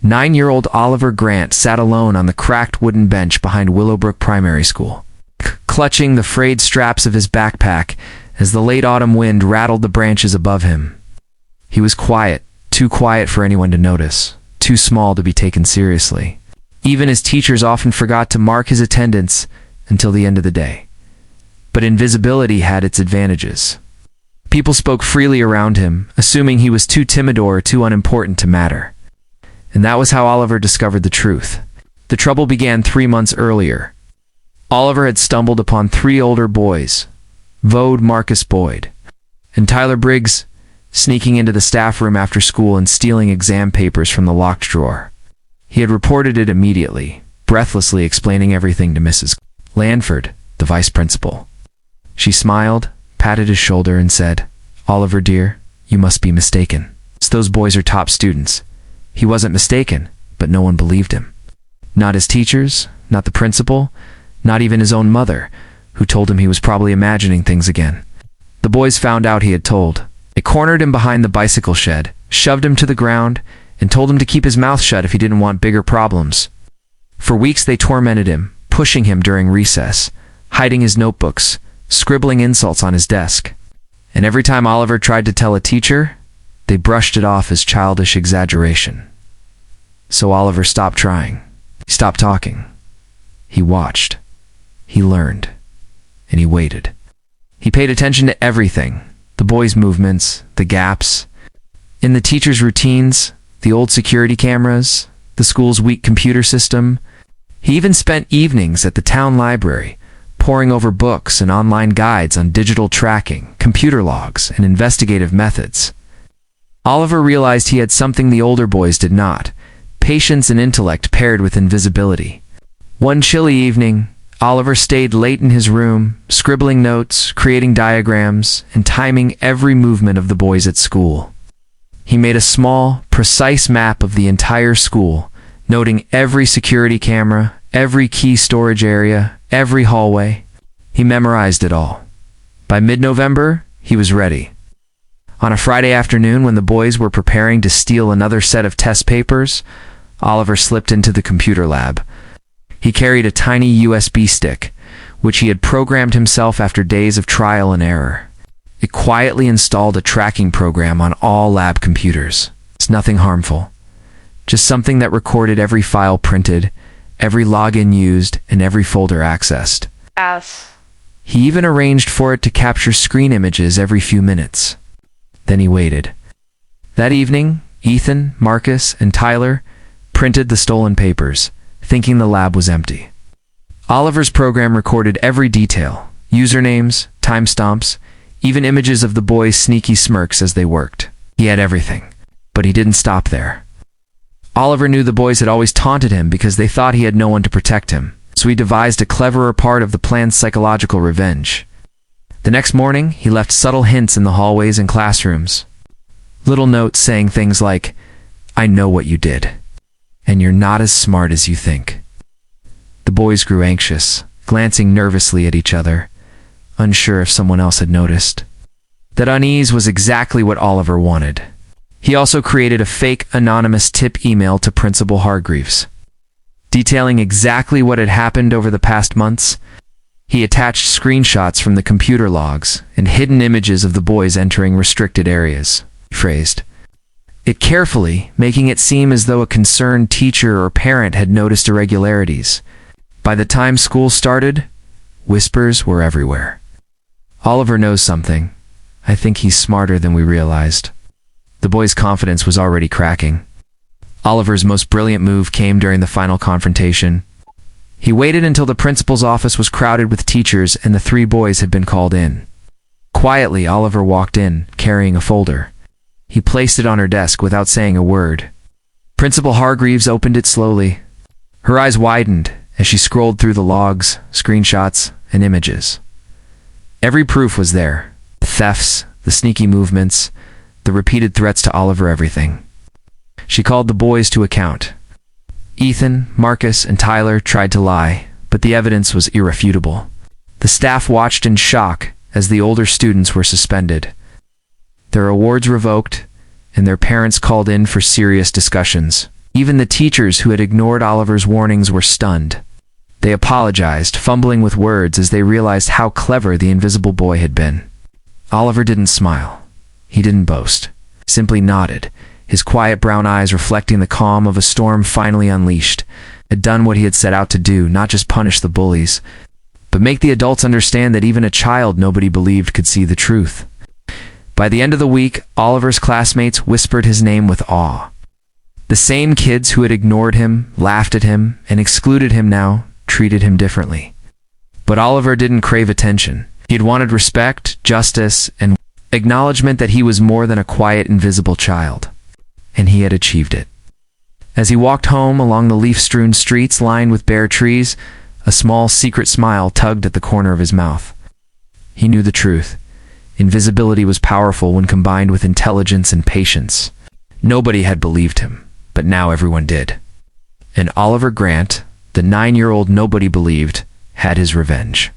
9-year-old Oliver Grant sat alone on the cracked wooden bench behind Willowbrook Primary School, clutching the frayed straps of his backpack as the late autumn wind rattled the branches above him. He was quiet, too quiet for anyone to notice, too small to be taken seriously. Even his teachers often forgot to mark his attendance until the end of the day. But invisibility had its advantages. People spoke freely around him, assuming he was too timid or too unimportant to matter. And that was how Oliver discovered the truth. The trouble began 3 months earlier. Oliver had stumbled upon 3 older boys, Vode Marcus Boyd, and Tyler Briggs, sneaking into the staff room after school and stealing exam papers from the locked drawer. He had reported it immediately, breathlessly explaining everything to Mrs. Lanford, the vice principal. She smiled, patted his shoulder, and said, "Oliver, dear, you must be mistaken. Those boys are top students." He wasn't mistaken, but no one believed him. Not his teachers, not the principal, not even his own mother, who told him he was probably imagining things again. The boys found out he had told. They cornered him behind the bicycle shed, shoved him to the ground, and told him to keep his mouth shut if he didn't want bigger problems. For weeks they tormented him, pushing him during recess, hiding his notebooks, scribbling insults on his desk. And every time Oliver tried to tell a teacher, they brushed it off as childish exaggeration. So Oliver stopped trying. He stopped talking. He watched. He learned. And he waited. He paid attention to everything. The boys' movements, the gaps, in the teachers' routines, the old security cameras, the school's weak computer system. He even spent evenings at the town library, poring over books and online guides on digital tracking, computer logs, and investigative methods. Oliver realized he had something the older boys did not: patience and intellect paired with invisibility. One chilly evening, Oliver stayed late in his room, scribbling notes, creating diagrams, and timing every movement of the boys at school. He made a small, precise map of the entire school, noting every security camera, every key storage area, every hallway. He memorized it all. By mid-November, he was ready. On a Friday afternoon, when the boys were preparing to steal another set of test papers, Oliver slipped into the computer lab. He carried a tiny USB stick, which he had programmed himself after days of trial and error. It quietly installed a tracking program on all lab computers. It's nothing harmful, just something that recorded every file printed, every login used, and every folder accessed. He even arranged for it to capture screen images every few minutes. Then he waited. That evening, Ethan, Marcus, and Tyler printed the stolen papers, thinking the lab was empty. Oliver's program recorded every detail: usernames, timestamps, even images of the boys' sneaky smirks as they worked. He had everything, but he didn't stop there. Oliver knew the boys had always taunted him because they thought he had no one to protect him, so he devised a cleverer part of the plan's psychological revenge. The next morning, he left subtle hints in the hallways and classrooms. Little notes saying things like, "I know what you did, and you're not as smart as you think." The boys grew anxious, glancing nervously at each other, unsure if someone else had noticed. That unease was exactly what Oliver wanted. He also created a fake anonymous tip email to Principal Hargreaves, detailing exactly what had happened over the past months. He attached screenshots from the computer logs and hidden images of the boys entering restricted areas. He phrased it carefully, making it seem as though a concerned teacher or parent had noticed irregularities. By the time school started, whispers were everywhere. "Oliver knows something. I think he's smarter than we realized." The boy's confidence was already cracking. Oliver's most brilliant move came during the final confrontation. He waited until the principal's office was crowded with teachers and the 3 boys had been called in. Quietly, Oliver walked in, carrying a folder. He placed it on her desk without saying a word. Principal Hargreaves opened it slowly. Her eyes widened as she scrolled through the logs, screenshots, and images. Every proof was there: the thefts, the sneaky movements, the repeated threats to Oliver, everything. She called the boys to account. Ethan, Marcus, and Tyler tried to lie, but the evidence was irrefutable. The staff watched in shock as the older students were suspended, their awards revoked, and their parents called in for serious discussions. Even the teachers who had ignored Oliver's warnings were stunned. They apologized, fumbling with words as they realized how clever the invisible boy had been. Oliver didn't smile. He didn't boast. Simply nodded, his quiet brown eyes reflecting the calm of a storm finally unleashed. Had done what he had set out to do, not just punish the bullies, but make the adults understand that even a child nobody believed could see the truth. By the end of the week, Oliver's classmates whispered his name with awe. The same kids who had ignored him, laughed at him, and excluded him now treated him differently. But Oliver didn't crave attention. He had wanted respect, justice, and acknowledgement that he was more than a quiet, invisible child. And he had achieved it. As he walked home along the leaf-strewn streets lined with bare trees, a small secret smile tugged at the corner of his mouth. He knew the truth. Invisibility was powerful when combined with intelligence and patience. Nobody had believed him, but now everyone did. And Oliver Grant, the 9-year-old nobody believed, had his revenge.